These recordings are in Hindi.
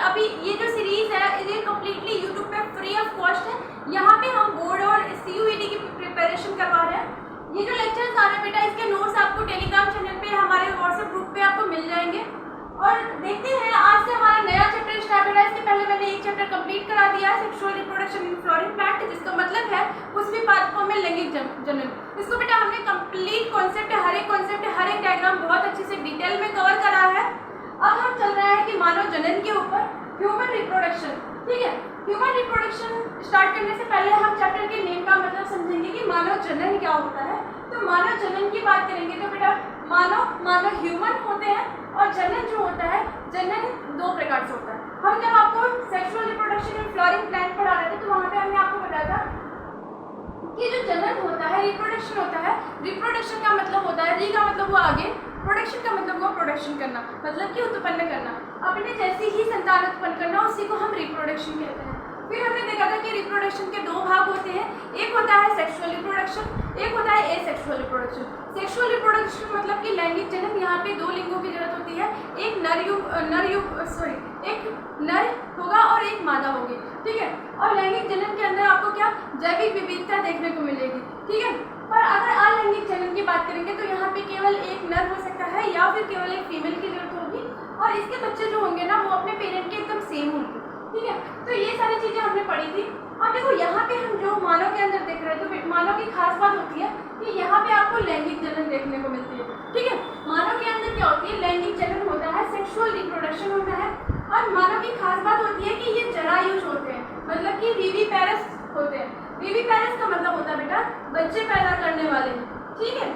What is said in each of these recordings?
अभी ये जो सीरीज है ये कम्प्लीटली यूट्यूब पे फ्री ऑफ कॉस्ट है। यहाँ पे हम बोर्ड और CUET की प्रिपरेशन करवा रहे हैं। ये जो लेक्चर्स आ रहे हैं बेटा, इसके नोट्स आपको टेलीग्राम चैनल पे हमारे व्हाट्सएप ग्रुप पे आपको मिल जाएंगे। और देखते हैं आज से हमारा नया चैप्टर स्टार्ट हो रहा है। इसके पहले मैंने एक चैप्टर कंप्लीट करा दिया है, sexual reproduction in flowering plant, जिसका मतलब है पुष्पी पादपों में लैंगिक जनन। इसको बेटा हमने कंप्लीट कॉन्सेप्ट, हर एक डायग्राम बहुत अच्छे से डिटेल में कवर करा है। अब हम चल रहे हैं कि मानव जनन के ऊपर, ह्यूमन रिप्रोडक्शन। ठीक है, ह्यूमन रिप्रोडक्शन स्टार्ट करने से पहले हम चैप्टर के नेम का मतलब समझेंगे कि मानव जनन क्या होता है। तो मानव जनन की बात करेंगे तो बेटा मानव ह्यूमन होते हैं, और जनन जो होता है, जनन दो प्रकार से होता है। हम जब आपको sexual reproduction in flowering plant पढ़ा रहे थे तो वहाँ पे हमने आपको बताया था कि जो जनन होता है, रिप्रोडक्शन होता है। रिप्रोडक्शन का मतलब होता है, री का मतलब हुआ आगे, प्रोडक्शन का मतलब हुआ प्रोडक्शन करना, मतलब कि उत्पन्न करना, अपने जैसी ही संतान उत्पन्न करना, उसी को हम रिप्रोडक्शन कहते हैं। फिर हमने देखा था कि रिप्रोडक्शन के दो भाग होते हैं, एक होता है सेक्सुअल रिप्रोडक्शन, एक होता है एसेक्सुअल रिप्रोडक्शन। सेक्सुअल रिप्रोडक्शन मतलब कि लैंगिक जनन, यहाँ पे दो लिंगों की जरूरत होती है, एक एक नर होगा और एक मादा होगी। ठीक है, और लैंगिक जनन के अंदर आपको क्या जैविक विविधता देखने को मिलेगी। ठीक है, पर अगर अलैंगिक जनन की बात करेंगे तो यहाँ पे केवल एक नर हो सकता है या फिर केवल एक फीमेल की जरूरत होगी, और इसके बच्चे जो होंगे ना वो अपने पेरेंट के एकदम सेम होंगे। ठीक है, तो ये सारी चीजें हमने पढ़ी थी। अब देखो यहाँ पे हम जो मानव के अंदर देख रहे हैं, तो मानव की खास बात होती है कि यहाँ पे आपको लैंगिक जनन देखने को मिलती है। ठीक है, मानव के अंदर क्या होती है, लैंगिक जनन होता है, सेक्सुअल रिप्रोडक्शन होता है, और मानव की खास बात होती है कि ये जरायुज होते हैं, मतलब कि विविपेरस होते हैं। विविपेरस का मतलब होता है बेटा बच्चे पैदा करने वाले। ठीक है,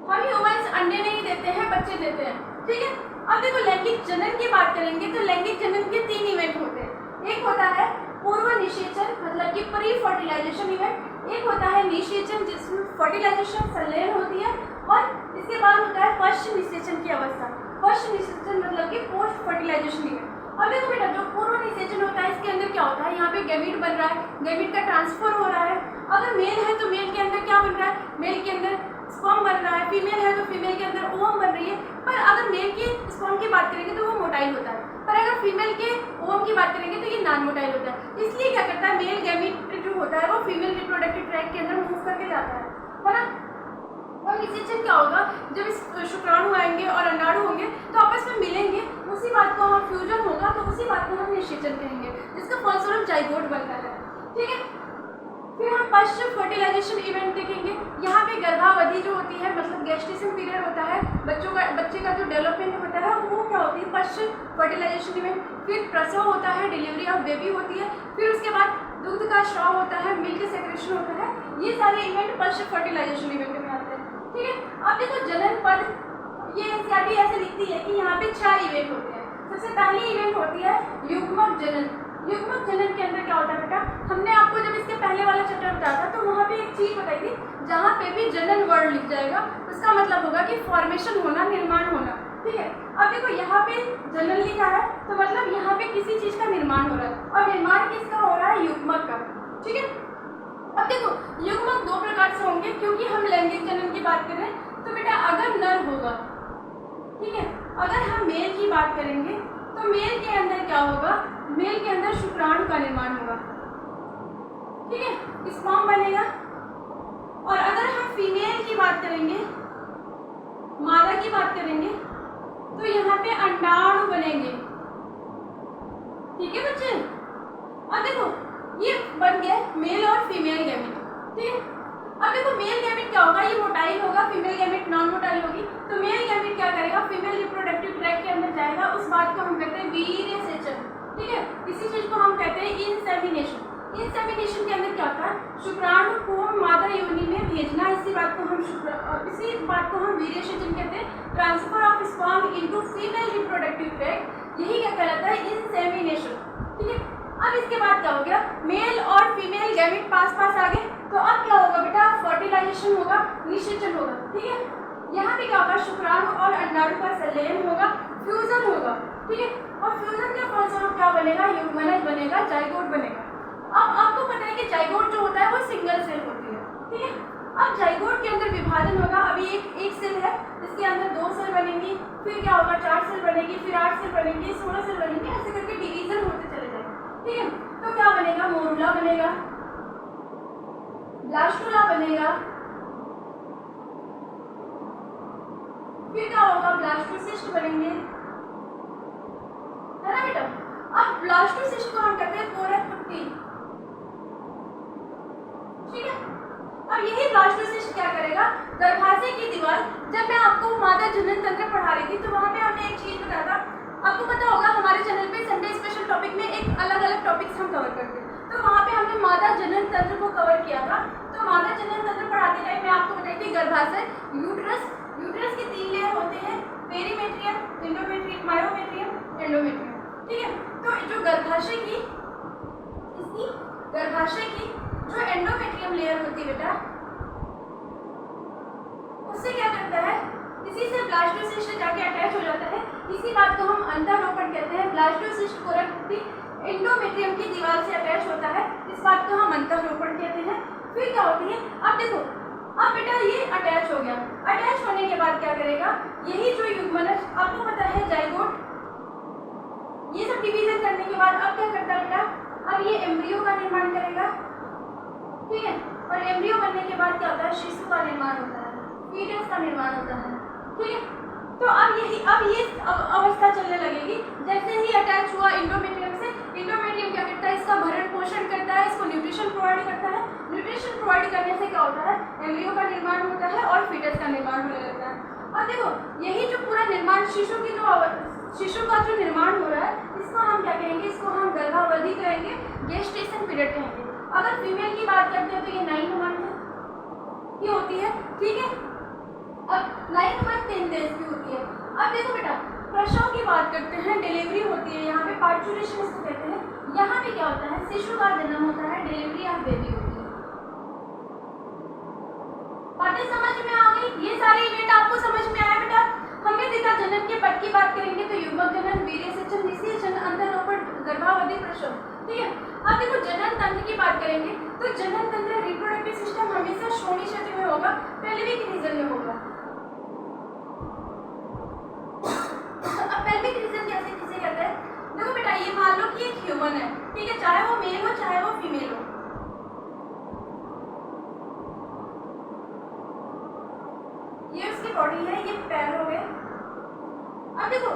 हम ह्यूमंस अंडे नहीं देते हैं, बच्चे देते हैं। ठीक है, अब देखो लैंगिक जनन की बात करेंगे तो लैंगिक जनन के 3 इवेंट होते हैं। एक होता है पूर्व निषेचन, मतलब कि प्री फर्टिलाइजेशन इवेंट। एक होता है निषेचन, जिसमें फर्टिलाइजेशन संलयन होती है, और इसके बाद होता है पश्च निषेचन की अवस्था। पश्च निषेचन मतलब कि पोस्ट फर्टिलाइजेशन इवेंट। अब देखो बेटा जो पूर्व निषेचन होता है, इसके अंदर क्या होता है, यहाँ पे गैमीट बन रहा है, गैमीट का ट्रांसफर हो रहा है। अगर मेल है तो मेल के अंदर क्या बन रहा है, मेल के अंदर स्पर्म बन रहा है, फीमेल है तो फीमेल के अंदर ओवम बन रही है। पर अगर मेल के स्पर्म की बात करेंगे तो वो मोटाइल होता है, पर अगर फीमेल के ओवम की बात करेंगे तो ये नॉन मोटाइल होता है। इसलिए क्या करता है, मेल गैमीट जो होता है वो फीमेल रिप्रोडक्टिव ट्रैक्ट के अंदर मूव करके जाता है ना। और निषेचन क्या होगा, जब इस शुक्राणु आएंगे और अंडाणु होंगे तो आपस में मिलेंगे, उसी बात को हम फ्यूजन होगा तो उसी बात को हम निषेचन कहेंगे, जिसका फलस्वरूप जाइगोट बनता है। ठीक है, फिर हम पश्च फर्टिलाइजेशन इवेंट देखेंगे। यहाँ पे गर्भावधि जो होती है, मतलब गेस्टेशन पीरियड होता है, बच्चे का जो डेवलपमेंट होता है वो क्या होती है, पश्च फर्टिलाइजेशन इवेंट। फिर प्रसव होता है, डिलीवरी ऑफ बेबी होती है। फिर उसके बाद दूध का स्राव होता है, मिल्क सेक्रेशन होता है। ये सारे इवेंट पश्च फर्टिलाइजेशन इवेंट में आते हैं। ठीक है, अब देखो जनन पद, ये एनसीईआरटी ऐसे लिखती है कि यहाँ पे 4 इवेंट होते हैं। सबसे पहली इवेंट होती है युग्मक जनन। युग्मक जनन के अंदर क्या होता है बेटा, हमने आपको जब इसके पहले वाला चैप्टर बताया था तो वहाँ पे एक चीज बताई थी, जहाँ पे भी जनन वर्ड लिख जाएगा उसका मतलब होगा कि फॉर्मेशन होना, निर्माण होना। ठीक है, अब देखो यहाँ पे जनन लिखा है तो मतलब यहाँ पे किसी चीज का निर्माण हो रहा है, और निर्माण किसका हो रहा है, युग्मक का। ठीक है, अब देखो युग्मक 2 प्रकार से होंगे, क्योंकि हम लैंगिक जनन की बात कर रहे हैं। तो बेटा अगर नर होगा, ठीक है, अगर हम मेल की बात करेंगे तो मेल के अंदर क्या होगा, मेल के अंदर शुक्राणु का निर्माण होगा। ठीक है, स्पर्म बनेगा। और अगर हम फीमेल की बात करेंगे, मादा की बात करेंगे, तो यहाँ पे अंडाणु बनेंगे। ठीक है बच्चे, अब देखो ये बन गया मेल और फीमेल गैमेट। ठीक है, अब देखो मेल गैमेट क्या होगा, ये मोटाइल होगा, फीमेल गैमेट नॉन मोटाइल होगी। तो मेल गैमेट क्या करेगा, फीमेल रिप्रोडक्टिव ट्रैक्ट के अंदर जाएगा, उस बात को हम कहते हैं वीर्य सेचन। ठीक है, इसी चीज को हम कहते हैं इंसेमिनेशन। इंसेमिनेशन के अंदर क्या होता है, शुक्राणु को मादा योनि में भेजना, इसी बात को हम वीर्य सेचन कहते हैं। Transfer of sperm into female reproductive tract, यही क्या कहलाता है, इंसेमिनेशन। ठीक है, अब इसके बाद क्या हो गया, मेल और फीमेल गैमेट पास पास आ गए, तो अब क्या होगा बेटा, फर्टिलाइजेशन होगा, निषेचन होगा। ठीक है, यहाँ पे क्या होगा, शुक्राणु और अंडाणु का संलयन होगा, फ्यूजन होगा। ठीक है, और फ्यूजन के फलस्वरूप क्या बनेगा, युग्मनज बनेगा, जाइगोट बनेगा। अब आपको पता है कि जाइगोट जो होता है वो सिंगल सेल होती है। ठीक है, अब जाइगोट के अंदर विभाजन होगा। अभी एक सेल है, इसके उसके अंदर 2 सेल बनेंगी, फिर क्या होगा 4 सेल बनेगी, फिर 8 सेल बनेंगी, 16 सेल बनेंगे, ऐसे करके डिवीजन होते चले जाएंगे। ठीक है, तो क्या बनेगा, मोरूला बनेगा, ब्लास्टुला बनेगा, फिर क्या होगा ब्लास्टोसिस्ट बनेंगे, है ना बेटा। अब ब्लास्टोसिस्ट को हम कहते हैं कोरक पुट्टी। ठीक है, अब यही ब्लास्टोसिस्ट क्या करेगा, गर्भाशय की दीवार, जब मैं आपको मादा जनन तंत्र पढ़ा रही थी तो वहां पे हमने एक चीज बताया था, आपको पता होगा हमारे चैनल पे संडे स्पेशल टॉपिक में एक अलग अलग टॉपिक्स हम कवर करते हैं, तो वहां पे हमने मादा जनन तंत्र को कवर किया था। तो मादा जनन तंत्र पढ़ाते टाइम मैं आपको बताई थी गर्भाशय, यूट्रस, यूट्रस के 3 लेयर होते हैं, पेरीमेट्रियम, इंडोमेट्रियम, मायोमेट्रियम, एंडोमेट्रियम। ठीक है, तो जो गर्भाशय की, इसकी गर्भाशय की जो एंडोमेट्रियम लेयर होती है बेटा, उससे क्या करता है, इसी से ब्लास्टोसिस्ट जाके अटैच हो जाता है, इसी बात को हम अंतःरोपण कहते हैं। ब्लास्टोसिस्ट कोरक पुट्टी एंडोमेट्रियम की दीवार से अटैच होता है, इस बात को हम अंतःरोपण कहते हैं। फिर क्या होती है, अब देखो, अब बेटा ये अटैच हो गया, अटैच होने के बाद क्या करेगा, यही जो युग्मनज आपको पता है जाइगोट, ये सब डिवीजन करने के बाद अब क्या करता है बेटा, अब ये एम्ब्रियो का निर्माण करेगा। ठीक है, और एम्ब्रियो बनने के बाद क्या होता है, शिशु का निर्माण होता है, फीटस का निर्माण होता है। ठीक है, तो अब ये अवस्था चलने लगेगी, जैसे ही अटैच हुआ इंडोमेट्रियम से, इंडोमेट्रियम क्या करता है, इसका भरण पोषण करता है, इसको न्यूट्रिशन प्रोवाइड करता है, न्यूट्रिशन प्रोवाइड करने से क्या होता है, एम्ब्रियो का निर्माण होता है और फीटस का निर्माण होने लगता है। और देखो, यही जो पूरा निर्माण शिशु का जो निर्माण हो रहा है, इसको हम क्या कहेंगे, इसको हम गर्भावधि कहेंगे, गेस्टेशन पीरियड कहेंगे। अगर फीमेल की बात करते हैं तो ये 9 मंथ की होती है। ठीक है, अब 9 मंथ 10 डेज की होती है। अब देखो बेटा, प्रसव की बात करते हैं, डिलीवरी होती है, यहाँ पे पार्चुरेशन इसको कहते हैं। यहाँ पे क्या होता है, शिशु का जन्म होता है, डिलीवरी ऑफ बेबी होती है। बातें समझ में आ गई, ये सारे इवेंट आपको समझ में आया बेटा। हमने देखा जनन के पद की बात करेंगे तो युग्मक जनन, वीर्यसेचन, निषेचन, अंतःरोपण, गर्भावधि, प्रसव। ठीक है, अब देखो जनन तंत्र की बात करेंगे तो जनन तंत्र, रिप्रोडक्टिव सिस्टम हमेशा श्रोणि क्षेत्र में होगा, पेल्विक रीजन में होगा। अब पेल्विक रीजन कैसे किसे कहते हैं, देखो बेटा, ये मान लो कि एक ह्यूमन है, ठीक है, चाहे वो मेल हो चाहे वो फीमेल हो। ये उसकी बॉडी है, ये पैर हो गए। अब देखो,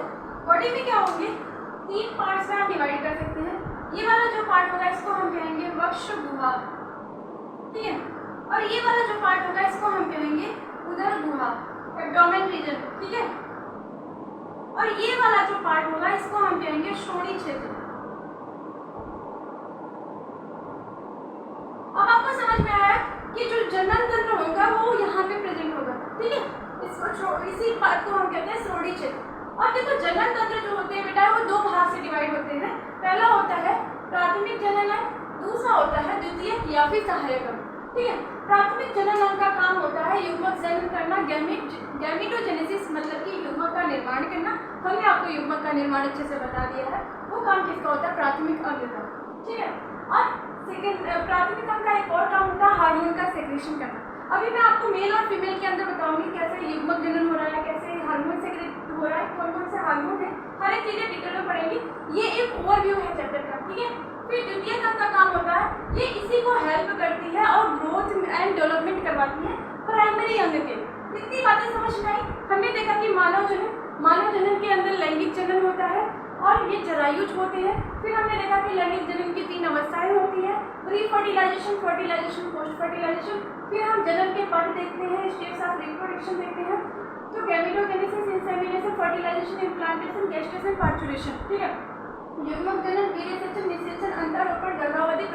बॉडी में क्या होंगे, 3 पार्ट्स में हम डिवाइड कर सकते हैं। ये वाला जो पार्ट होगा इसको हम कहेंगे वक्ष गुहा। ठीक है, और ये वाला जो पार्ट होगा इसको हम कहेंगे उदर गुहा, एब्डोमेन रीजन। ठीक है, और ये वाला जो पार्ट होगा इसको हम कहेंगे श्रोणि क्षेत्र। अब आपको समझ में आया कि जो जनन तंत्र होगा वो यहाँ पे प्रेजेंट होगा। ठीक है, इसको इसी बात को हम कहते हैं श्रोणि क्षेत्र। और देखो, जनन तंत्र जो होते हैं बेटा वो 2 भाग से डिवाइड होते हैं। पहला होता है प्राथमिक जनन, दूसरा होता है द्वितीयक या फिर सहायक अंग। ठीक है, प्राथमिक जनन अंग का काम होता है युग्मक जन्म करना, गैमेटोजेनेसिस, मतलब कि युग्मक का निर्माण करना। हमने आपको युग्मक का निर्माण अच्छे से बता दिया है, वो काम किसका होता है, प्राथमिक अंग का। ठीक है, और सेकेंड प्राथमिक अंग का एक और काम होता है हार्मोन का सेक्रेशन करना। अभी मैं आपको मेल और फीमेल के अंदर बताऊंगी कैसे युग्मक जनन हो रहा है, कैसे हार्मोन सेक्रेट हो रहा है, कौन कौन से हार्मोन है, हर एक चीजें डिटेल में पढ़ेंगी। ये एक ओवरव्यू है चैप्टर का। ठीक है, फिर द्वितीय अंग का काम होता है, ये इसी को हेल्प करती है और ग्रोथ एंड डेवलपमेंट करवाती है प्राइमरी अंग के। इतनी बातें समझ में आई। हमने देखा कि मानव जनन के अंदर लैंगिक जनन होता है और ये जरायुज होते हैं। फिर हमने देखा कि लैंगिक जनन की 3 अवस्थाएं होती है, pre fertilisation, fertilisation, post fertilisation. फिर हम जनन के पद देखते हैं, स्टेप्स ऑफ रिप्रोडक्शन देखते हैं, तो gametogenesis, insemination, fertilisation, implantation, gestation, parturition. ठीक है, युग्मक जनन, वीर्यसेचन, निषेचन, अंतःरोपण, गर्भावधि,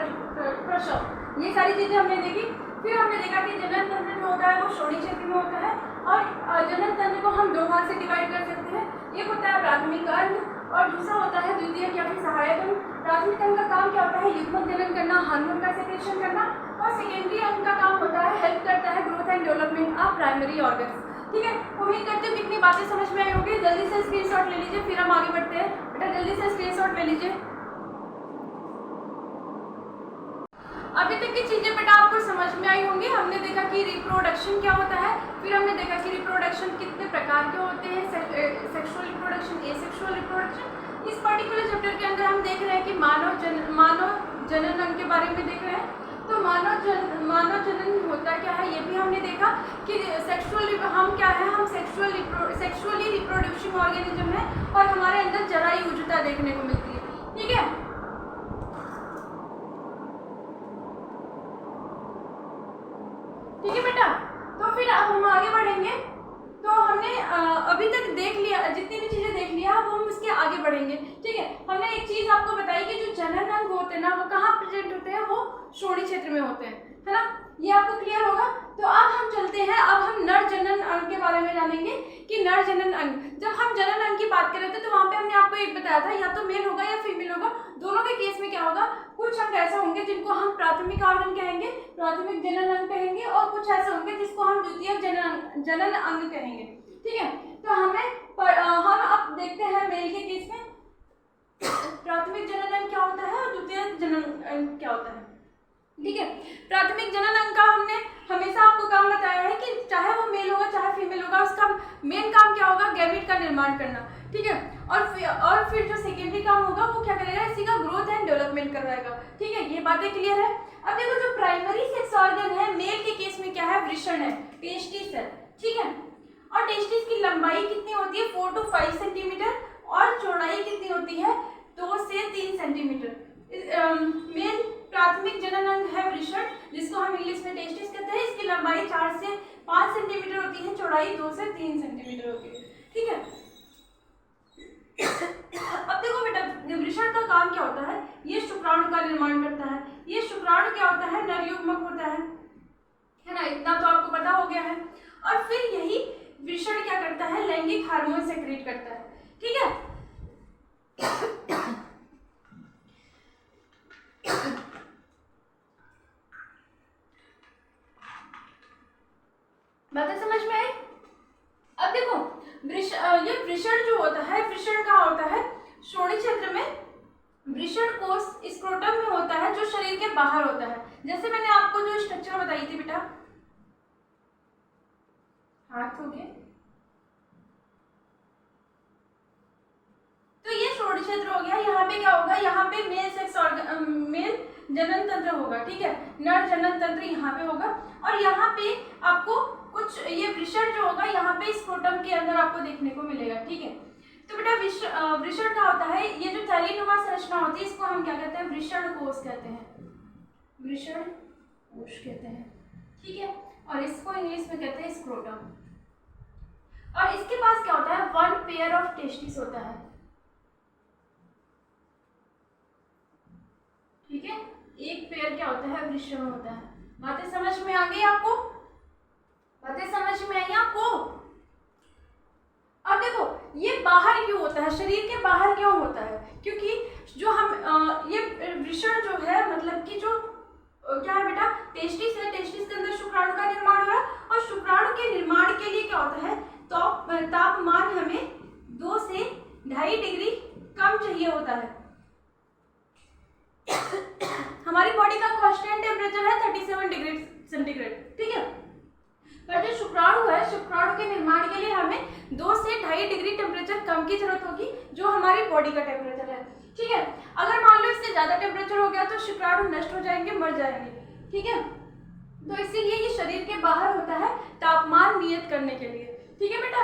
प्रसव, ये सारी चीजें हमने देखी। फिर हमने देखा कि जनन तंत्र जो होता है वो श्रोणि क्षेत्र में होता है और जनन तंत्र को हम 2 भाग से डिवाइड कर सकते हैं। एक होता है प्राथमिक अंग और दूसरा होता है द्वितीयक या फिर सहायक अंग। प्राथमिक अंग का काम क्या होता है, युग्मक जनन करना, हार्मोन का सेक्रेशन करना, और सेकेंडरी अंग का काम होता है हेल्प करता है growth and development of primary organs. ठीक है, उम्मीद करते हो कितनी बातें समझ में आई होगी। जल्दी से स्क्रीनशॉट ले लीजिए, फिर हम आगे बढ़ते हैं। बेटा जल्दी से स्क्रीनशॉट ले लीजिए। अभी तक की चीजें बेटा आपको समझ में आई होंगी। हमने देखा देखा कि रिप्रोडक्शन क्या होता है, फिर हमने देखा कि रिप्रोडक्शन कितने प्रकार के होते हैं, सेक्सुअल रिप्रोडक्शन, एसेक्सुअल रिप्रोडक्शन। इस पर्टिकुलर चैप्टर के अंदर हम देख रहे हैं कि मानव जनन अंग के बारे में देख रहे हैं। तो मानव जनन होता क्या है ये भी हमने देखा कि हम क्या है, हम सेक्सुअली रिप्रोड्यूसिंग ऑर्गेनिज्म है और हमारे अंदर जरायु ऊर्जा देखने को मिलती है, ठीक है। ठीक है बेटा, तो फिर अब हम आगे बढ़ेंगे। तो हमने अभी तक देख लिया, जितनी भी चीजें देख लिया, अब हम उसके आगे बढ़ेंगे, ठीक है। हमने एक चीज आपको बताई कि जो जनन अंग होते हैं ना, वो कहाँ प्रेजेंट होते हैं, वो श्रोणि क्षेत्र में होते हैं, है ना। ये आपको क्लियर होगा। तो अब हम चलते हैं, अब हम नर जनन अंग के बारे में जानेंगे कि नर जनन अंग, जब हम जनन अंग की बात कर रहे थे तो वहां पे हमने आपको एक बताया था, या तो मेल होगा या फीमेल होगा। दोनों के केस में क्या होगा, कुछ अंग ऐसे होंगे जिनको हम प्राथमिक ऑर्गन कहेंगे, प्राथमिक जनन अंग कहेंगे, और कुछ ऐसे होंगे जिसको हम द्वितीयक जनन अंग कहेंगे, ठीक है। तो हम अब देखते हैं मेल के केस में प्राथमिक जनन अंग क्या होता है और द्वितीयक जनन अंग क्या होता है, ठीक है। प्राथमिक जनन अंग का हमने हमेशा आपको काम बताया है कि चाहे वो मेल होगा चाहे फीमेल होगा, उसका मेन काम क्या होगा, गैमेट का निर्माण करना, ठीक है। और फिर जो सेकेंडरी काम होगा वो क्या करेगा, इसी का ग्रोथ एंड डेवलपमेंट करवाएगा, ठीक है। ये बातें क्लियर है। अब देखो जो प्राइमरी सेक्स ऑर्गन है मेल के केस में क्या है, वृषण है, टेस्टिस है, ठीक है। और टेस्टिस की लंबाई कितनी होती है, 4 to 5 सेंटीमीटर, और चौड़ाई कितनी होती है, 2 से 3 सेंटीमीटर। मेन प्राथमिक जनन अंग है वृषण, जिसको हम इंग्लिश में टेस्टिस कहते हैं। इसकी लंबाई 4 से 5 सेंटीमीटर होती है, चौड़ाई 2 से 3 सेंटीमीटर होती है, ठीक है। अब देखो बेटा, वृषण का काम क्या होता है, ये शुक्राणु का निर्माण करता है। ये शुक्राणु क्या होता है, नरयुग्मक होता है ना, इतना तो आपको पता हो गया है। और फिर यही वृषण क्या करता है, लैंगिक हार्मोन सेक्रेट करता है, ठीक है। बातें समझ में आई। अब देखो ये वृषण जो होता है, वृषण कहाँ होता है, श्रोणि क्षेत्र में। वृषण कोष स्क्रोटम में होता है, जो शरीर के बाहर होता है। जैसे मैंने आपको जो स्ट्रक्चर बताई थी बेटा, हाथ हो गए, तो ये श्रोणि क्षेत्र हो गया। यहाँ पे क्या होगा, यहाँ पे मेल जनन तंत्र होगा, ठीक है, नर जनन तंत्र यहाँ पे होगा। और यहाँ पे आपको कुछ ये वृषण जो होगा यहाँ पे स्क्रोटम के अंदर आपको देखने को मिलेगा, ठीक है। तो बेटा वृषण क्या होता है, ये जो थैलीनुमा संरचना होती है इसको हम क्या कहते हैं, वृषण कोष कहते हैं, वृषण कोष कहते हैं, ठीक है। और इसको इंग्लिश में कहते हैं स्क्रोटम। और इसके पास क्या होता है, 1 पेयर ऑफ टेस्टिस होता है, ठीक है। एक पेयर क्या होता है, वृषण होता है। बातें समझ में आ गई आपको, बातें समझ में आई आपको। अब देखो ये बाहर क्यों होता है, शरीर के बाहर क्यों होता है, क्योंकि जो हम ये वृषण जो है, मतलब कि जो क्या है बेटा, टेस्टिस है, टेस्टिस के अंदर शुक्राणु का निर्माण हो रहा है। और शुक्राणु के निर्माण के लिए क्या होता है, तो तापमान हमें 2 से 2.5 डिग्री कम चाहिए होता है। हमारी बॉडी का कांस्टेंट टेम्परेचर है 37 डिग्री सेंटीग्रेड, ठीक है। पर जो शुक्राणु है, शुक्राणु के निर्माण के लिए हमें 2 से 2.5 डिग्री टेम्परेचर कम की जरूरत होगी, जो हमारी बॉडी का टेम्परेचर है, ठीक है। अगर मान लो इससे ज्यादा टेम्परेचर हो गया तो शुक्राणु नष्ट हो जाएंगे, मर जाएंगे, ठीक है। तो इसीलिए ये शरीर के बाहर होता है तापमान नियत करने के लिए, ठीक है बेटा।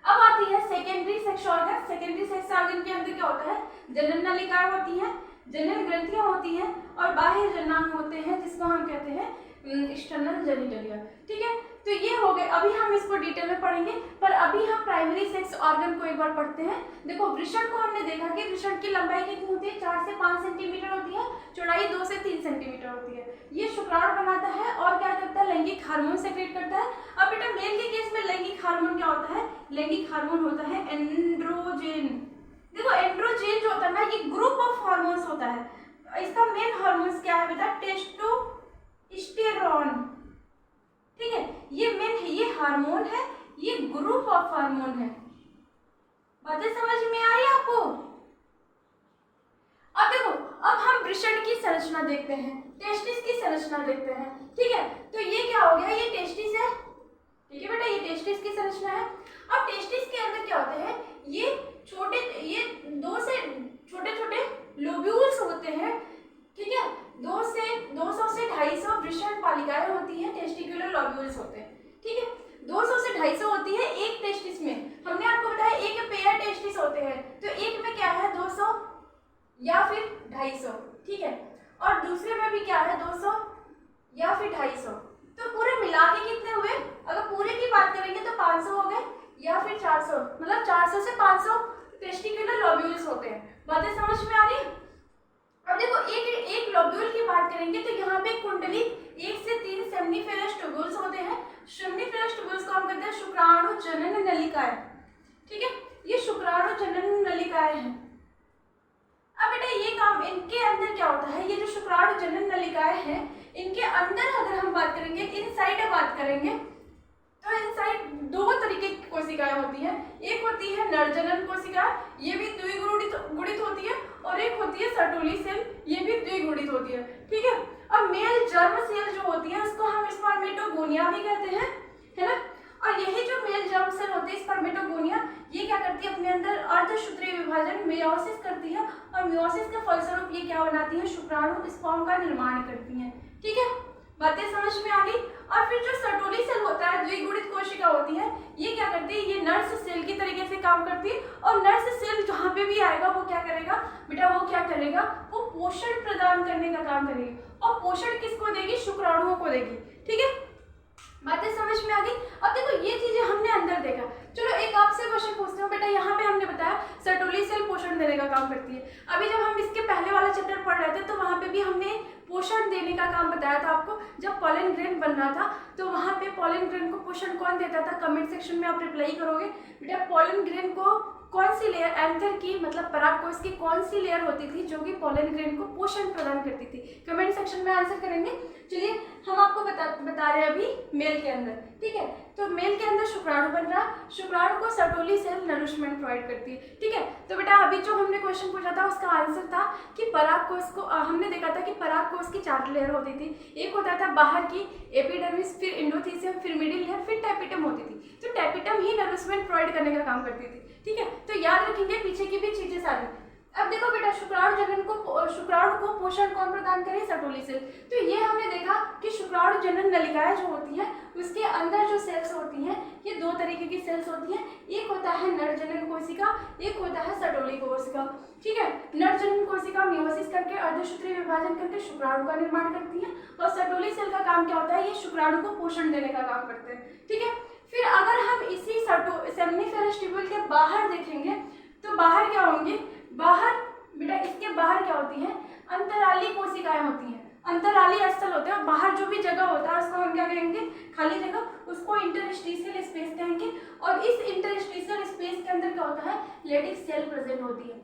अब आती है secondary sex organ. Secondary sex organ के अंदर क्या होता है, जनन नलिकाएं होती हैं, जनन ग्रंथियां होती हैं, और बाह्य जननांग होते हैं, जिसको हम कहते हैं एक्सटर्नल जेनिटलिया, ठीक है। तो ये हो गए, अभी हम इसको डिटेल में पढ़ेंगे, पर अभी हम प्राइमरी सेक्स ऑर्गन को एक बार पढ़ते हैं। देखो वृषण को हमने देखा कि वृषण की लंबाई कितनी होती है, 4 से 5 सेंटीमीटर होती है, चौड़ाई 2 से 3 सेंटीमीटर होती है। ये शुक्राणु बनाता है और क्या करता है, लैंगिक हार्मोन सेक्रेट करता है। अब बेटा मेल के केस में लैंगिक हार्मोन क्या होता है, लैंगिक हार्मोन होता है एंड्रोजेन। देखो एंड्रोजेन जो होता है ना, ये ग्रुप ऑफ हार्मोन्स होता है। इसका मेन हार्मोन्स क्या है बेटा, टेस्टोस्टेरोन, ठीक है। ये हार्मोन है, ये ग्रुप ऑफ हार्मोन है। बातें समझ में आई आपको। अब देखो, अब हम वृषण की संरचना देखते हैं, टेस्टिस की संरचना देखते हैं, ठीक है। तो ये समझना है। अब टेस्टिस के अंदर क्या होते हैं, ये दो से छोटे छोटे लोब्यूल्स होते हैं, ठीक है। 200 से 250 वृषण पालिकाएं होती हैं, टेस्टिकुलर लोब्यूल्स होते हैं, ठीक है। 200 से 250 होती है एक टेस्टिस में। हमने आपको बताया एक पेयर टेस्टिस होते हैं, तो एक में क्या है 200 या फिर 250, ठीक है, और दूसरे में भी क्या है 200 या फिर 250। तो पूरे मिला के कितने हुए, अगर पूरे की बात करेंगे तो 500 हो गए या फिर 400, मतलब 400 से 500 टेस्टिकुलर लोब्यूल्स होते हैं। बातें समझ में आ रही? अब देखो एक लोब्यूल की बात करेंगे तो यहाँ पे कुंडली 1 से 3 सेमनीफेरस ट्यूब्यूल्स होते हैं। सेमनीफेरस ट्यूब्यूल्स को हम कहते हैं शुक्राणु जनन नलिकाएं, ठीक है, ये शुक्राणु जनन नलिकाएं हैं। अब बेटा ये काम इनके अंदर क्या होता है, ये जो शुक्राणु जनन नलिकाएं हैं इनके अंदर अगर हम बात करेंगे, इनसाइड बात करेंगे तो इनसाइड दो तरीके की कोशिकाएं होती हैं। एक होती है नरजनन कोशिका, ये भी द्विगुणित होती है, और एक होती है सर्टोली सेल, ये भी द्विगुणित होती है, ठीक है। अब मेल जर्म सेल जो होती है उसको हम स्पर्मेटोगोनिया भी कहते हैं, है ना। और यही जो मेल जर्म सेल होती है स्पर्मेटोगोनिया, ये क्या करती है अपने अंदर अर्धसूत्रीय विभाजन मेयोसिस करती है, और मेयोसिस के फलस्वरूप ये क्या बनाती है, शुक्राणु स्पर्म का निर्माण करती है, ठीक है। बातें समझ में आ गई। और फिर जो सर्टोली सेल होता है, द्विगुणित कोशिका होती है, ये क्या करती है, ये नर्स सेल की तरीके से काम करती है, और नर्स सेल जहाँ पे भी आएगा वो क्या करेगा बेटा, वो क्या करेगा, वो पोषण प्रदान करने का काम करेगी, और पोषण किसको देगी, शुक्राणुओं को देगी, ठीक है। बातें समझ में आ गई। अब देखो ये चीजें हमने अंदर देखा। चलो एक आपसे क्वेश्चन पूछते हूँ बेटा, यहाँ पे हमने बताया सर्टोली सेल पोषण देने का काम करती है। अभी जब हम इसके पहले वाला चैप्टर पढ़ रहे थे तो वहाँ पे भी हमने पोषण देने का काम बताया था आपको। जब पॉलन ग्रेन बन रहा था तो वहाँ पे पॉलन ग्रेन को पोषण कौन देता था, कमेंट सेक्शन में आप रिप्लाई करोगे बेटा। पॉलन ग्रेन को कौन सी लेयर, एंथर की मतलब परागकोश की कौन सी लेयर होती थी जो कि पॉलन ग्रेन को पोषण प्रदान करती थी, कमेंट सेक्शन में आंसर करेंगे। चलिए हम आपको बता रहे हैं अभी मेल के अंदर, ठीक है। तो मेल के अंदर शुक्राणु बन रहा, शुक्राणु को सर्टोली सेल नरिशमेंट प्रोवाइड करती है, ठीक है। तो बेटा अभी जो हमने क्वेश्चन पूछा था उसका आंसर था कि परागकोश को हमने देखा था कि परागकोश की 4 लेयर होती थी। एक होता था बाहर की एपिडर्मिस, फिर एंडोथीसियम, फिर मिडिल लेयर, फिर टैपिटम होती थी। तो टैपिटम ही नरिशमेंट प्रोवाइड करने का काम करती थी, ठीक है। तो याद रखेंगे पीछे की भी चीजें सारी। अब देखो बेटा शुक्राणु को पोषण कौन प्रदान करे, सर्टोली सेल। तो ये हमने देखा कि शुक्राणु जनन नलिकाएं जो होती हैं उसके अंदर जो सेल्स होती हैं ये 2 तरीके की सेल्स होती हैं। एक होता है नरजनन कोशिका, एक होता है सर्टोली कोशिका, ठीक है। नरजनन कोशिका मेयोसिस करके अर्धसूत्रीय विभाजन करके शुक्राणु का निर्माण करती है, और सर्टोली सेल का काम क्या होता है, ये शुक्राणु को पोषण देने का काम करते हैं, ठीक है। फिर अगर हम इसी सेमनीफेरस ट्यूब्यूल के बाहर देखेंगे तो बाहर क्या होंगे, बाहर बेटा इसके बाहर क्या होती है, अंतराली कोशिकाएं होती हैं, अंतराली स्थल होते हैं। और बाहर जो भी जगह होता है उसको हम क्या कहेंगे, खाली जगह, उसको इंटरस्टिशियल स्पेस कहेंगे। और इस इंटरस्टिशियल स्पेस के अंदर क्या होता है, लेडिक सेल प्रेजेंट होती है।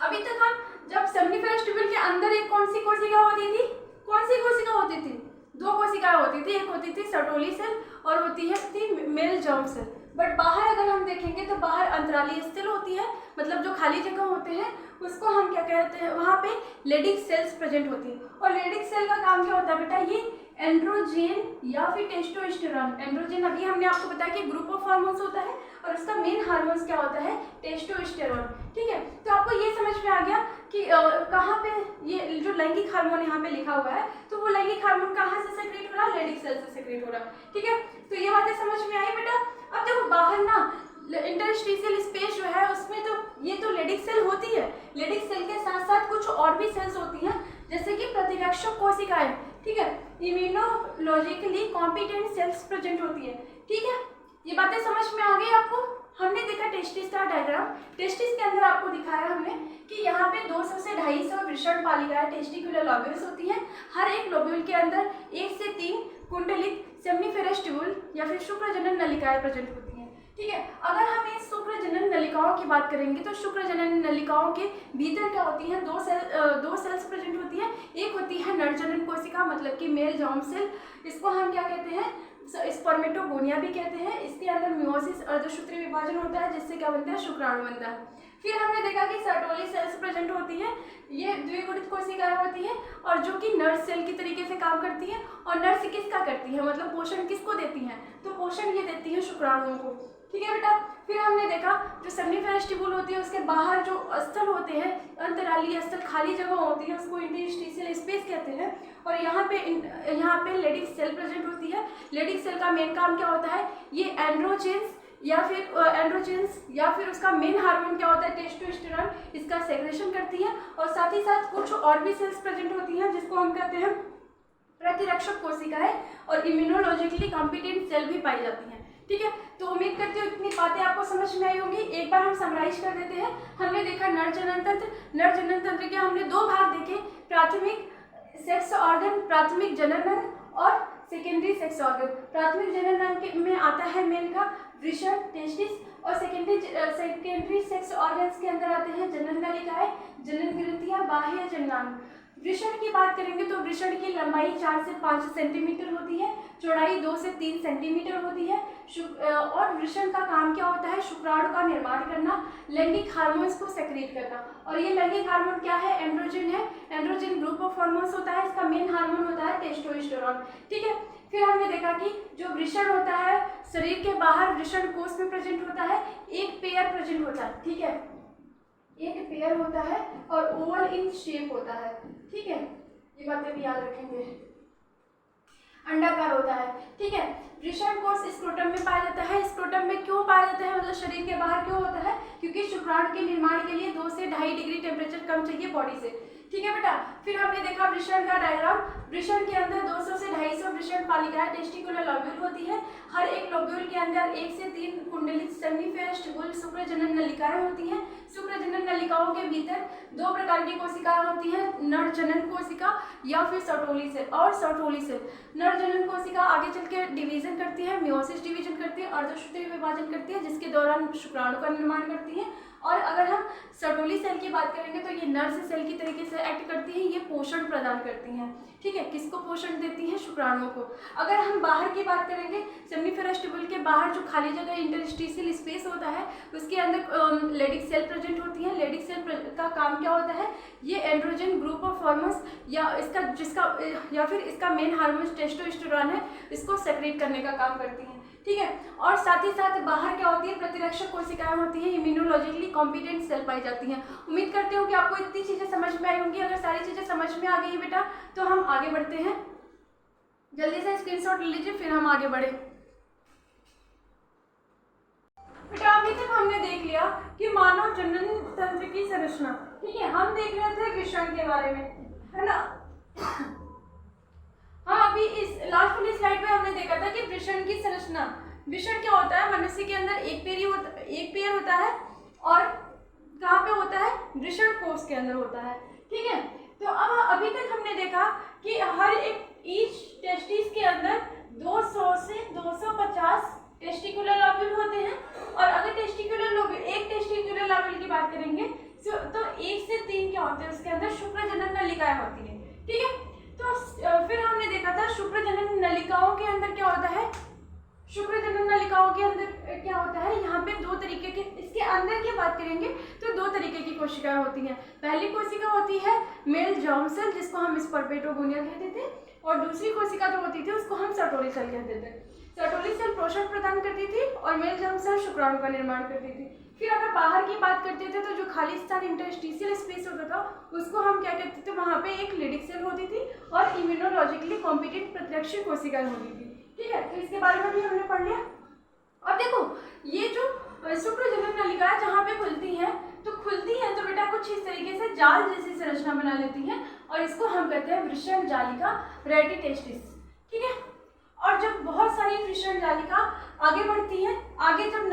अभी तक हम जब सेमनीफेरस ट्यूब्यूल के अंदर एक कौन सी कोशिका होती थी, कौन सी कोशिका होती थी, 2 कोशिकाएं होती थी, एक होती थी सर्टोली सेल और होती है मेल जर्म सेल। बट बाहर अगर हम देखेंगे तो बाहर अंतराली स्थल होती है, मतलब जो खाली जगह होते हैं उसको हम क्या कहते हैं, वहाँ पे लेडिक सेल्स प्रेजेंट होती है। और लेडिक सेल का काम क्या होता है बेटा, ये एंड्रोजन या फिर टेस्टोस्टेरोन। एंड्रोजन अभी हमने आपको बताया कि ग्रुप ऑफ हार्मोन्स होता है, और उसका मेन हार्मोन्स क्या होता है, टेस्टोस्टेरोन, ठीक है। तो आपको ये समझ में आ गया कि कहाँ पे ये जो लैंगिक हार्मोन यहाँ पे लिखा हुआ है, तो वो लैंगिक हार्मोन कहाँ से सेक्रेट हो रहा है, लेडिक सेल से सेक्रेट हो रहा है, ठीक है। तो ये बातें समझ में आई बेटा। अब देखो बाहर ना इंटरस्टिशियल स्पेस जो है उसमें तो ये तो लेडिक सेल होती है, लेडिक सेल के साथ साथ कुछ और भी सेल्स होती हैं जैसे कि प्रतिरक्षक कोशिकाएं, ठीक है, इम्यूनोलॉजिकली कॉम्पिटेंट सेल्स प्रेजेंट होती है, ठीक है। ये बातें समझ में आ गई आपको। हमने देखा टेस्टिस का डायग्राम, टेस्टिस के अंदर आपको दिखाया हमने कि यहाँ पे 200 से 250 वृषण पालिकाएं टेस्टिकुलर लोब्यूल्स होती हैं। हर एक लोब्यूल के अंदर 1 से 3 कुंडलित सेमनीफेरस ट्यूब्यूल या फिर शुक्रजनन नलिकाएं प्रेजेंट होती हैं, ठीक है। अगर हम इस शुक्रजनन नलिकाओं की बात करेंगे तो शुक्रजनन नलिकाओं के भीतर क्या होती हैं, 2 सेल्स प्रेजेंट होती हैं। एक होती है नरजनन कोशिका मतलब कि मेल जर्म सेल, इसको हम क्या कहते हैं, स्पर्मेटोगोनिया भी कहते हैं। इसके अंदर मियोसिस अर्धसूत्री विभाजन होता है, जिससे क्या बनता है, शुक्राणु बनता है। फिर हमने देखा कि सर्टोली सेल्स प्रेजेंट होती है, ये द्विगुणित कोशिकाएं होती है और जो कि नर्स सेल की तरीके से काम करती है। और नर्स किसका करती है, मतलब पोषण किसको देती हैं, तो पोषण ये देती है शुक्राणुओं को। ठीक है बेटा। फिर हमने देखा जो सेमिनिफेरस ट्यूबुल होती है उसके बाहर जो स्थल होते हैं, अंतरालीय स्थल, खाली जगह होती है, उसको इंटरस्टिशियल स्पेस कहते हैं। और यहाँ पे लेडिक सेल प्रेजेंट होती है। लेडिक सेल का मेन काम क्या होता है, ये एंड्रोजेंस या फिर उसका मेन हार्मोन क्या होता है, टेस्टोस्टेरोन, इसका सेक्रेशन करती है। और साथ ही साथ कुछ और भी सेल्स प्रेजेंट होती हैं जिसको हम कहते हैं प्रतिरक्षक कोशिकाएं और इम्यूनोलॉजिकली कॉम्पिटेंट सेल भी पाई जाती हैं। ठीक है, तो उम्मीद करती हूँ इतनी बातें आपको समझ में आई होंगी। एक बार हम समराइज कर देते हैं। हमने देखा नर जनन तंत्र। नर जनन तंत्र के हमने दो भाग देखे, प्राथमिक सेक्स ऑर्गन, प्राथमिक जनन अंग और सेकेंडरी सेक्स ऑर्गन। प्राथमिक जनन अंग में आता है मेल का वृषण, टेस्टिस, और सेकेंडरी सेक्स ऑर्गन्स के अंदर आते हैं जनन नलिकाएं, जनन ग्रंथियां, बाह्य जननांग। वृषण की बात करेंगे तो वृषण की लंबाई 4 से 5 सेंटीमीटर होती है, चौड़ाई 2 से 3 सेंटीमीटर होती है। और वृषण का काम क्या होता है, शुक्राणु का निर्माण करना, लैंगिक हार्मोन्स को सेक्रेट करना। और ये लैंगिक हार्मोन क्या है, एंड्रोजन है। एंड्रोजन ग्रुप ऑफ हार्मोन्स होता है, इसका मेन हार्मोन होता है टेस्टोस्टेरोन। ठीक है। फिर हमने देखा कि जो वृषण होता है शरीर के बाहर वृषण कोष में प्रेजेंट होता है, एक पेयर प्रेजेंट होता है। ठीक है, एक पेयर होता है और ओवल इन शेप होता है। ठीक है, ये बातें भी याद रखेंगे। अंडाकार होता है। ठीक है, वृषण कोष स्क्रोटम में पाया जाता है। स्क्रोटम में क्यों पाया जाता है, मतलब शरीर के बाहर क्यों होता है, क्योंकि शुक्राणु के निर्माण के लिए 2 से 2.5 डिग्री टेम्परेचर कम चाहिए बॉडी से। ठीक है बेटा। फिर हमने देखा वृषण का डायग्राम। वृषण के अंदर 200 से 250 वृषण पालिकाएं, टेस्टिकुलर लोब्यूल होती है। हर एक लोब्यूल के अंदर 1 से 3 कुंडलित सेमिनिफेरस ट्यूबुल शुक्रजनन नलिकाएं होती हैं। शुक्रजनन नलिकाओं के भीतर 2 प्रकार की कोशिकाएं होती हैं, नर जनन कोशिका या फिर सर्टोली सेल और सर्टोली सेल। नर जनन कोशिका आगे चल के डिवीजन करती है, मियोसिस डिवीजन करती है, अर्धसूत्री विभाजन करती है, जिसके दौरान शुक्राणु का निर्माण करती है। और अगर हम सर्टोली सेल की बात करेंगे तो ये नर्स सेल की तरीके से एक्ट करती है, ये पोषण प्रदान करती हैं। ठीक है, किसको पोषण देती हैं, शुक्राणुओं को। अगर हम बाहर की बात करेंगे, सेमिनिफेरस ट्यूबुल के बाहर जो खाली जगह इंटरस्टिशियल स्पेस होता है उसके अंदर लेडिक सेल प्रेजेंट होती है। लेडिक सेल का काम क्या होता है, ये एंड्रोजन ग्रुप ऑफ हार्मोन्स या फिर इसका मेन हार्मोन टेस्टोस्टेरोन है, इसको सेक्रेट करने का काम करती हैं। ठीक है, और साथ ही साथ बाहर क्या होती है, प्रतिरक्षक कोशिकाएं होती हैं, इम्यूनोलॉजिकली कॉम्पिटेंट सेल पाई जाती हैं। उम्मीद करते हो कि आपको इतनी चीजें समझ में आई होंगी। अगर सारी चीजें समझ में आ गई है बेटा तो हम आगे बढ़ते हैं। जल्दी से स्क्रीनशॉट ले लीजिए, फिर हम आगे बढ़े। बेटा अभी तक हमने देख लिया कि मानव जनन तंत्र की संरचना। ठीक है, हम देख रहे थे वृषण के बारे में, है ना। हाँ, अभी इस लास्ट वाली स्लाइड में हमने देखा था कि वृषण की संरचना। वृषण क्या होता है, मनुष्य के अंदर एक पेयर होता है और कहाँ पे होता है, वृषण कोष के अंदर होता है। ठीक है, तो अब अभी तक हमने देखा कि हर एक ईच टेस्टिस के अंदर 200 से 250 टेस्टिकुलर लोब्यूल होते हैं। और अगर एक टेस्टिकुलर लोब्यूल की बात करेंगे तो 1 से 3 क्या होते हैं, उसके अंदर शुक्रजनन नलिकाएं होती है। ठीक है, तो फिर हमने देखा था शुक्रजनन नलिकाओं के अंदर क्या होता है, शुक्रजनन नलिकाओं के अंदर क्या होता है, यहाँ पे 2 तरीके के, इसके अंदर की बात करेंगे तो 2 तरीके की कोशिकाएं होती हैं। पहली कोशिका होती है मेल जर्म सेल, जिसको हम स्पर्मेटोगोनिया कहते थे, और दूसरी कोशिका जो होती थी उसको हम सर्टोली सेल कहते थे। सर्टोली सेल पोषण प्रदान करती थी और मेल जर्म सेल शुक्राणु का निर्माण करती थी। फिर अगर बाहर की बात करते थे तो जो खाली स्थान इंटरस्टिशियल स्पेस होता था उसको हम क्या कहते थे, वहाँ पे एक लेडिक सेल होती थी और इम्यूनोलॉजिकली कॉम्पिटेंट प्रतिरक्षी कोशिकाएं होती थी। ठीक है, तो इसके बारे में भी हमने पढ़ लिया। और देखो ये जो शुक्रजनन नलिकाएं जहाँ पे खुलती हैं तो बेटा कुछ इस तरीके से जाल जैसी संरचना बना लेती हैं और इसको हम कहते हैं वृषण जालिका, रेटिटेस्टिस। ठीक है, और जब बहुत सारी वृषण जालिका आगे बढ़ती हैं, आगे जब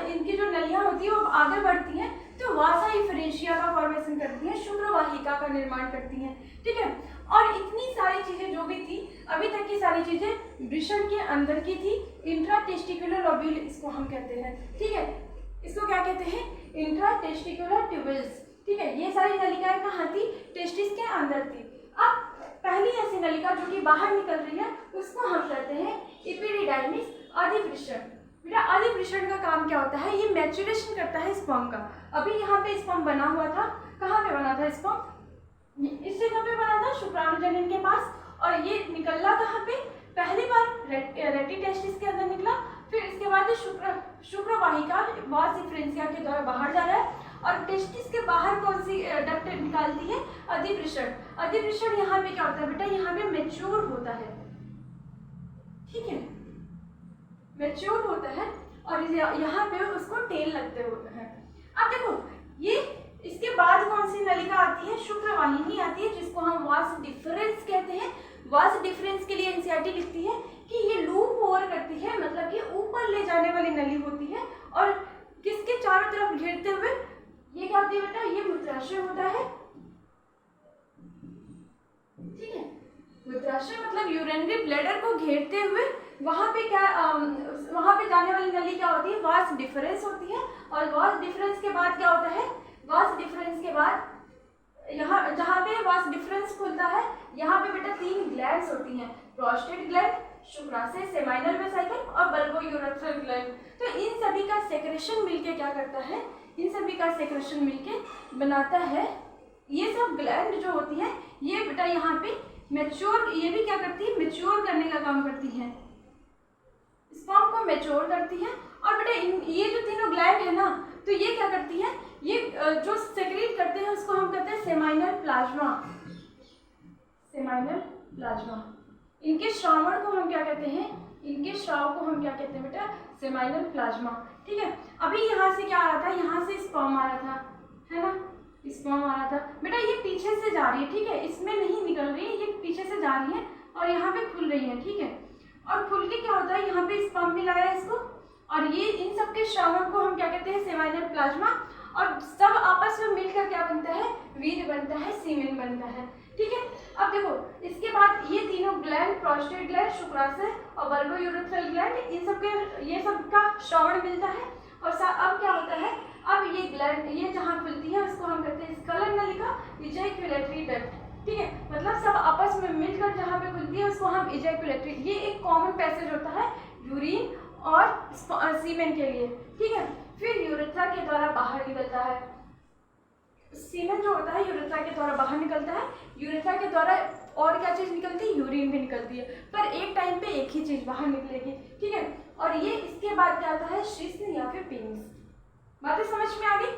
इनकी जो नलियाँ होती है वो आगे बढ़ती हैं तो वासा इफरेशिया का फॉर्मेशन करती हैं, शुक्रवाहिका का निर्माण करती हैं। ठीक है, और इतनी सारी चीजें जो भी थी अभी तक की सारी चीजें वृषण के अंदर की थी। इंट्राटेस्टिकुलर लोब्यूल इसको हम कहते हैं। ठीक है, इसको क्या कहते हैं, इंट्राटेस्टिकुलर ट्यूबुल्स। ठीक है, ये सारी नलिकाएं कहाँ थी, टेस्टिस के अंदर थी। अब पहली ऐसी नलिका जो कि बाहर निकल रही है उसको हम कहते हैं एपिडिडाइमिस। अधिवृषण। बेटा अधिवृषण का काम क्या होता है, ये मैच्योरेशन करता है स्पर्म का। अभी यहाँ पे स्पर्म बना हुआ था, कहाँ पे बना था स्पर्म, इस जगह पे बना था शुक्राणुजनन के पास, और ये निकला कहाँ पे, पहली बार रेटिटेस्टिस के अंदर निकला, फिर इसके बाद शुक्रवाहिका वास डिफरेंशिया के द्वारा बाहर जा रहा है, और टेस्टिस के बाहर कौन सी डक्ट निकालती है, अधिवृषण। अधिवृषण यहाँ पे क्या होता है बेटा, यहाँ पे मैच्योर होता है, ठीक है, मैच्योर होता है, और यहाँ पे उसको टेल लगते होते हैं। अब देखो ये इसके बाद कौन सी नलिका आती है, शुक्रवाहिनी आती है, जिसको हम वास डिफरेंस कहते हैं। वास डिफरेंस के लिए एनसीईआरटी लिखती है कि ये लूप ओवर करती है, मतलब कि ऊपर ले जाने वाली नली होती है, और किसके चारों तरफ घेरते हुए, ये क्या होती है बेटा, ये मूत्राशय होता है, ठीक है, मूत्राशय मतलब यूरिनरी ब्लैडर को घेरते हुए वहां पे क्या वहां पे जाने वाली नली क्या होती है, वास डिफरेंस होती है। और वास डिफरेंस के बाद क्या होता है, वास डिफरेंस के बाद यहाँ जहाँ पे वास डिफरेंस खुलता है, यहाँ पे बेटा 3 ग्लैंड्स होती हैं, प्रोस्टेट ग्लैंड, शुक्राशय, सेमाइनल वेसिकल और बल्बोयूरेथ्रल ग्लैंड। तो इन सभी का सेक्रेशन मिलके क्या करता है, इन सभी का सेक्रेशन मिलके बनाता है, ये सब ग्लैंड जो होती है ये बेटा यहाँ पे मैच्योर, ये भी क्या करती है, मैच्योर करने का काम करती है, स्पर्म को मैच्योर करती है। और बेटा ये जो तीनों ग्लैंड है ना, तो ये क्या करती है, ये जो सेक्रेट करते हैं उसको हम कहते हैं सेमाइनल प्लाज्मा, सेमाइनल प्लाज्मा। इनके श्रावण को हम क्या कहते हैं, इनके श्राव को हम क्या कहते हैं बेटा, सेमाइनल प्लाज्मा, ठीक है। अभी यहाँ से क्या आ रहा था, यहाँ से स्पर्म आ रहा था, है ना, स्पर्म आ रहा था बेटा, ये पीछे से जा रही है, ठीक है, इसमें नहीं निकल रही है, ये पीछे से जा रही है और यहाँ पे खुल रही है, ठीक है, और खुल के क्या होता है, यहाँ पे स्पर्म मिलाया है इसको, और ये इन सब के श्रावण को हम क्या कहते हैं, सेमाइनल प्लाज्मा, और सब आपस में मिलकर क्या बनता है, वीर्य बनता है, सीमेन बनता है, ठीक है। अब देखो इसके बाद ये तीनों ग्लैंड, प्रोस्टेट ग्लैंड, शुक्राशय और बल्बोयूरेथ्रल ग्लैंड, इन सब के ये सब का श्रावण मिलता है। और अब क्या होता है, अब ये ग्लैंड ये जहाँ खुलती है उसको हम कहते हैं स्कलन नलिका, इजैकुलेटरी डक्ट, ठीक है, मतलब सब आपस में मिलकर जहाँ पे खुलती है उसको हम इजैकुलेटरी, ये एक कॉमन पैसेज होता है यूरिन और सीमेन के लिए, ठीक है। फिर यूरेथ्रा के द्वारा बाहर निकलता है, सीमेन जो होता है यूरेथ्रा के द्वारा बाहर निकलता है, यूरेथ्रा के द्वारा और क्या चीज़ निकलती है, यूरिन भी निकलती है, पर एक टाइम पे एक ही चीज़ बाहर निकलेगी, ठीक है। और ये इसके बाद क्या आता है, शिश्न या फिर पेनिस। बातें समझ में आ गई।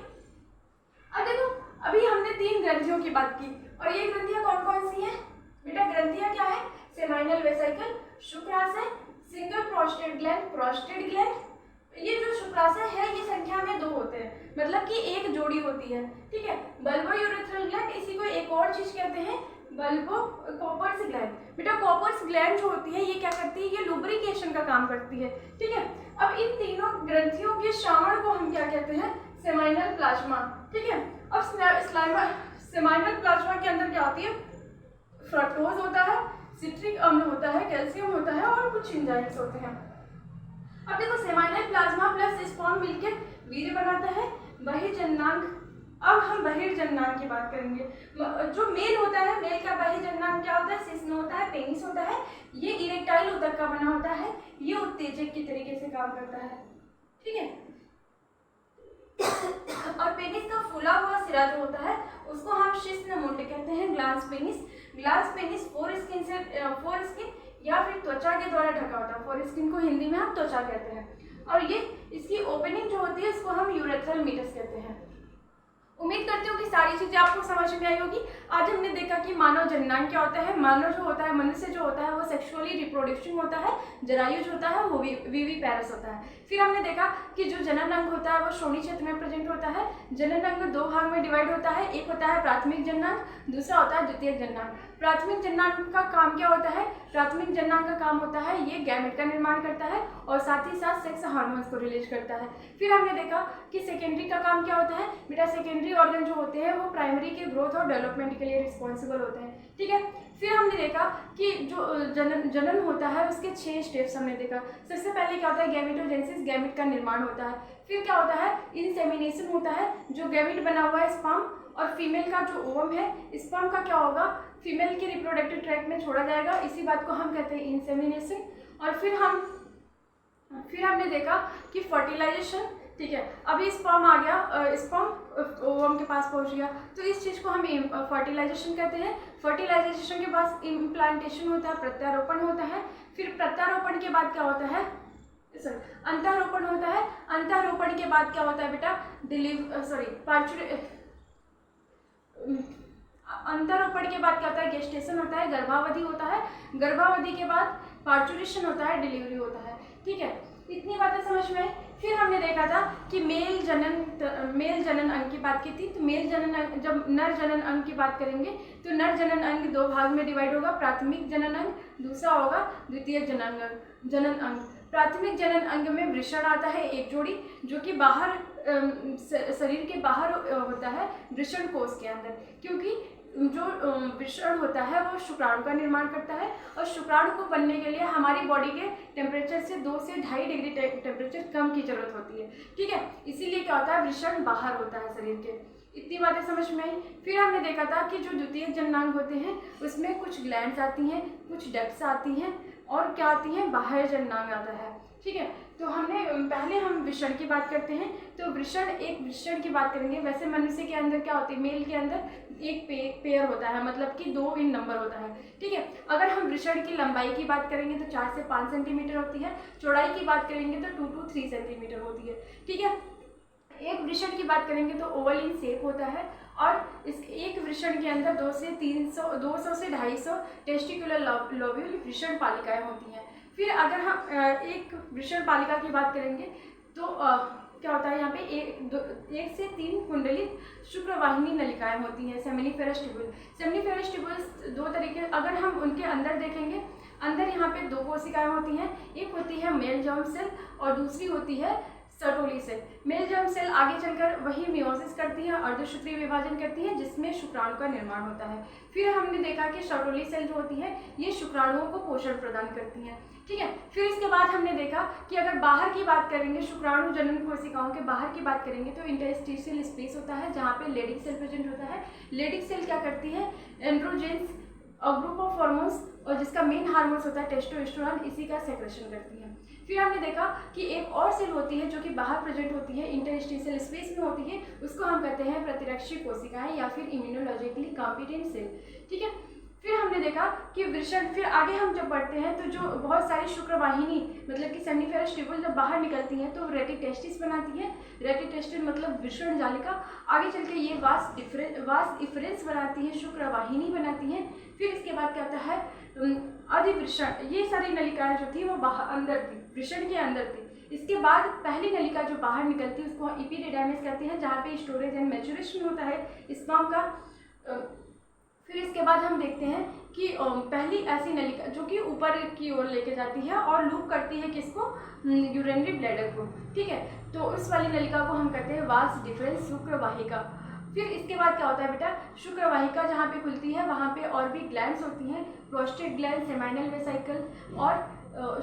अब देखो अभी हमने 3 ग्रंथियों की बात की, और ये ग्रंथियाँ कौन कौन सी हैं बेटा, ग्रंथियाँ क्या है, सेमाइनल वेसिकल, शुक्राशय, single prostate gland, prostate gland. ये जो शुक्राशय है ये संख्या में 2 होते हैं, मतलब कि एक जोड़ी होती है, ठीक है। बल्बोयूरेथ्रल ग्लैंड, इसी को एक और चीज कहते हैं कॉपर्स ग्लैंड। बेटा कॉपर्स ग्लैंड जो होती है ये क्या करती है, ये लुब्रिकेशन का काम करती है, ठीक है। अब इन तीनों ग्रंथियों के श्रावण को हम क्या कहते हैं, सेमाइनल प्लाज्मा, ठीक है। अब सेमाइनल प्लाज्मा के अंदर क्या होती है, फ्रक्टोज होता है, सिट्रिक अम्ल होता है, कैल्शियम होता है और कुछ एंजाइम्स होते हैं। अब देखो सेमाइनल प्लाज्मा प्लस स्पर्म मिलकर वीर्य बनाता है, बहिर्जननांग। अब हम बहिर्जननांग की बात करेंगे। जो मेल होता है, मेल का बहिर्जननांग क्या होता है, शिश्न होता है, पेनिस होता है, ये इरेक्टाइल उतक का बना होता है, ये उत्तेजक की तरीके से काम करता है, ठीक है। और पेनिस का फूला हुआ सिरा जो होता है उसको हम शिश्न मुंड कहते हैं, glans penis. Glans penis foreskin या फिर त्वचा के द्वारा ढका होता है, फोरस्किन को हिंदी में हम त्वचा कहते हैं, और ये इसकी ओपनिंग जो होती है इसको हम यूरेथ्रल मीटस कहते हैं। उम्मीद करती हूँ कि सारी चीज़ें आपको समझ में आई होगी। आज हमने देखा कि मानव जननांग क्या होता है, मानव जो होता है, मनुष्य जो होता है वो सेक्सुअली रिप्रोडक्शन होता है, जरायु जो होता है वो विविपैरस होता है। फिर हमने देखा कि जो जनन अंग होता है वो श्रोणी क्षेत्र में प्रेजेंट होता है। जनन अंग 2 भाग में डिवाइड होता है, एक होता है प्राथमिक जननांग, दूसरा होता है द्वितीयक जननांग। प्राथमिक जननांग का काम क्या होता है, प्राथमिक जननांग का काम होता है ये गैमेट का निर्माण करता है और साथ ही साथ सेक्स हार्मोन्स को रिलीज करता है। फिर हमने देखा कि सेकेंडरी का काम क्या होता है, बेटा सेकेंडरी ऑर्गन जो होते हैं वो प्राइमरी के ग्रोथ और डेवलपमेंट के लिए रिस्पॉन्सिबल होते हैं, ठीक है। फिर हमने देखा कि जो जनन होता है उसके 6 स्टेप्स हमने देखा। सबसे पहले क्या होता है, गैमेटोजेनेसिस, गैमेट का निर्माण होता है। फिर क्या होता है, इंसेमिनेशन होता है, जो गैमेट बना हुआ है स्पर्म और फीमेल का जो ओवम है, स्पर्म का क्या होगा, फीमेल के रिप्रोडक्टिव ट्रैक्ट में छोड़ा जाएगा, इसी बात को हम कहते हैं इंसेमिनेशन। और फिर हम फिर हमने देखा कि फर्टिलाइजेशन, ठीक है, अभी स्पर्म आ गया, स्पर्म ओवम के पास पहुंच गया, तो इस चीज़ को हम फर्टिलाइजेशन कहते हैं। फर्टिलाइजेशन के बाद इम्प्लांटेशन होता है, प्रत्यारोपण होता है। फिर प्रत्यारोपण के बाद क्या होता है, अंतःरोपण होता है। अंतःरोपण के बाद क्या होता है बेटा, अंतःरोपण के बाद क्या होता है, गेस्टेशन होता है, गर्भावधि होता है। गर्भावधि के बाद पार्चुरेशन होता है, डिलीवरी होता है। ठीक है, इतनी बातें समझ में आई। फिर हमने देखा था कि मेल जनन अंग की बात की थी। तो मेल जनन अंग, जब नर जनन अंग की बात करेंगे तो नर जनन अंग 2 भाग में डिवाइड होगा, प्राथमिक जनन अंग, दूसरा होगा द्वितीय जनन अंग। प्राथमिक जनन अंग में वृषण आता है, एक जोड़ी, जो कि बाहर शरीर के बाहर होता है, वृषण कोष के अंदर, क्योंकि जो वृषण होता है वो शुक्राणु का निर्माण करता है, और शुक्राणु को बनने के लिए हमारी बॉडी के टेम्परेचर से 2 से 2.5 डिग्री टेम्परेचर कम की जरूरत होती है। ठीक है, इसीलिए क्या होता है, वृषण बाहर होता है शरीर के। इतनी बातें समझ में आई। फिर हमने देखा था कि जो द्वितीय जननांग होते हैं उसमें कुछ ग्लैंड्स आती हैं, कुछ डक्ट्स आती हैं, और क्या आती हैं, बाह्य जननांग आता है। ठीक है, तो हमने पहले हम वृषण की बात करते हैं। तो वृषण की बात करेंगे। वैसे मनुष्य के अंदर क्या होती है, मेल के अंदर एक पेयर होता है, मतलब कि 2 इन नंबर होता है। ठीक है, अगर हम वृषण की लंबाई की बात करेंगे तो 4 से 5 सेंटीमीटर होती है, चौड़ाई की बात करेंगे तो 2 to 3 सेंटीमीटर होती है। ठीक है, एक वृषण की बात करेंगे तो ओवल इन शेप होता है, और इस एक वृषण के अंदर 200 से 250 टेस्टिकुलर लोब्यूल वृषण पालिकाएं होती हैं। फिर अगर हम एक वृषण पालिका की बात करेंगे तो क्या होता है, यहाँ पे 1 से 3 कुंडलित शुक्रवाहिनी नलिकाएं होती हैं, सेमिनिफेरस ट्यूबुल। सेमिनिफेरस ट्यूबुल्स 2 तरीके, अगर हम उनके अंदर देखेंगे, अंदर यहाँ पे 2 कोशिकाएं होती हैं, एक होती है मेल जर्म सेल और दूसरी होती है Sertoli cell. Male germ cell आगे चलकर वही मियोसिस करती है, अर्धसूत्रीय विभाजन करती है, जिसमें शुक्राणु का निर्माण होता है। फिर हमने देखा कि सर्टोली सेल जो होती है ये शुक्राणुओं को पोषण प्रदान करती हैं। ठीक है, फिर इसके बाद हमने देखा कि अगर बाहर की बात करेंगे, शुक्राणु जनन कोशिकाओं के बाहर की बात करेंगे तो इंटरस्टिशियल स्पेस होता है, जहाँ पे लेडिक सेल प्रेजेंट होता है। लेडिक सेल क्या करती है, एंड्रोजेंस और ग्रुप ऑफ हार्मोन्स, और जिसका मेन हार्मोन्स होता है टेस्टोस्टेरोन, इसी का सेक्रेशन करती है। फिर हमने देखा कि एक और सेल होती है जो कि बाहर प्रेजेंट होती है, इंटरस्टिशियल स्पेस में होती है, उसको हम कहते हैं प्रतिरक्षी कोशिकाएं या फिर इम्यूनोलॉजिकली कॉम्पिटेंट सेल। ठीक है, फिर हमने देखा कि वृषण, फिर आगे हम जब बढ़ते हैं तो जो बहुत सारी शुक्रवाहिनी मतलब कि सेमिनिफेरस ट्यूबुल जब बाहर निकलती हैं तो रेटिटेस्टिस बनाती है। रेटिटेस्टिस मतलब वृषण जालिका, आगे चल के ये वास इफरेंस बनाती है, शुक्रवाहिनी बनाती हैं। फिर इसके बाद क्या होता है, अधिवृषण, ये सारी नलिकाएं जो थी वो बाहर अंदर थी, वृषण के अंदर थी। इसके बाद पहली नलिका जो बाहर निकलती है उसको एपिडिडाइमिस कहते हैं, जहाँ पे स्टोरेज एंड मैच्योरेशन होता है स्पर्म का। फिर इसके बाद हम देखते हैं कि पहली ऐसी नलिका जो कि ऊपर की ओर लेके जाती है और लूप करती है किसको, यूरिनरी ब्लैडर को। ठीक है, तो उस वाली नलिका को हम कहते हैं वास डिफरेंस शुक्रवाहिका। फिर इसके बाद क्या होता है बेटा, शुक्रवाहिका जहाँ पे खुलती है वहाँ पे और भी ग्लैंड्स होती हैं, प्रोस्टेट ग्लैंड, सेमाइनल वेसिकल, और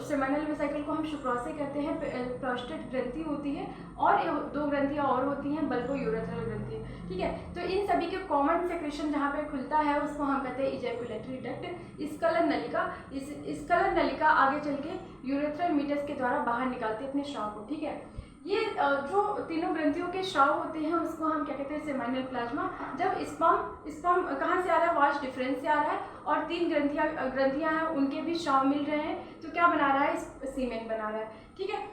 सेमाइनल वेसिकल को हम शुक्राशय कहते हैं, प्रोस्टेट ग्रंथि होती है, और 2 ग्रंथियाँ और होती हैं, बल्बो यूरेथ्रल ग्रंथि। ठीक है, तो इन सभी के कॉमन सेक्रेशन जहाँ पे खुलता है उसको हम कहते हैं इजैकुलेटरी डक्ट, स्कलर नलिका। इस स्कलर नलिका आगे चल के यूरेथ्रल मीटस के द्वारा बाहर निकालते हैं अपने श्राव को। ठीक है, ये जो तीनों ग्रंथियों के श्राव होते हैं उसको हम क्या कहते हैं, सेमाइनल प्लाज्मा। जब स्पर्म कहाँ से आ रहा है, वास डिफरेंस से आ रहा है, और 3 ग्रंथियाँ हैं उनके भी श्राव मिल रहे हैं, तो क्या बना रहा है, सीमेन बना रहा है। ठीक है,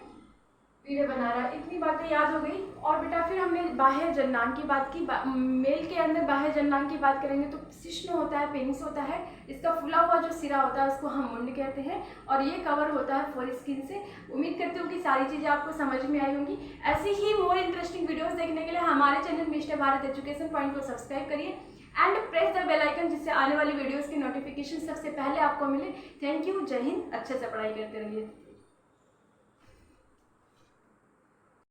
पीढ़े बना रहा है। इतनी बातें याद हो गई। और बेटा फिर हमने बाह्य जननांग की बात की। मेल के अंदर बाह्य जननांग की बात करेंगे तो शिश्न होता है, पेनिस होता है, इसका फुला हुआ जो सिरा होता है उसको हम मुंड कहते हैं, और ये कवर होता है फोर स्किन से। उम्मीद करती हूँ कि सारी चीज़ें आपको समझ में आई होंगी। ऐसी ही मोर इंटरेस्टिंग वीडियोज़ देखने के लिए हमारे channel mister Bharat education point को सब्सक्राइब करिए and press the bell icon, जिससे आने वाली वीडियोज़ की नोटिफिकेशन सबसे पहले आपको मिले। थैंक यू, जय हिंद, अच्छे से पढ़ाई करते रहिए।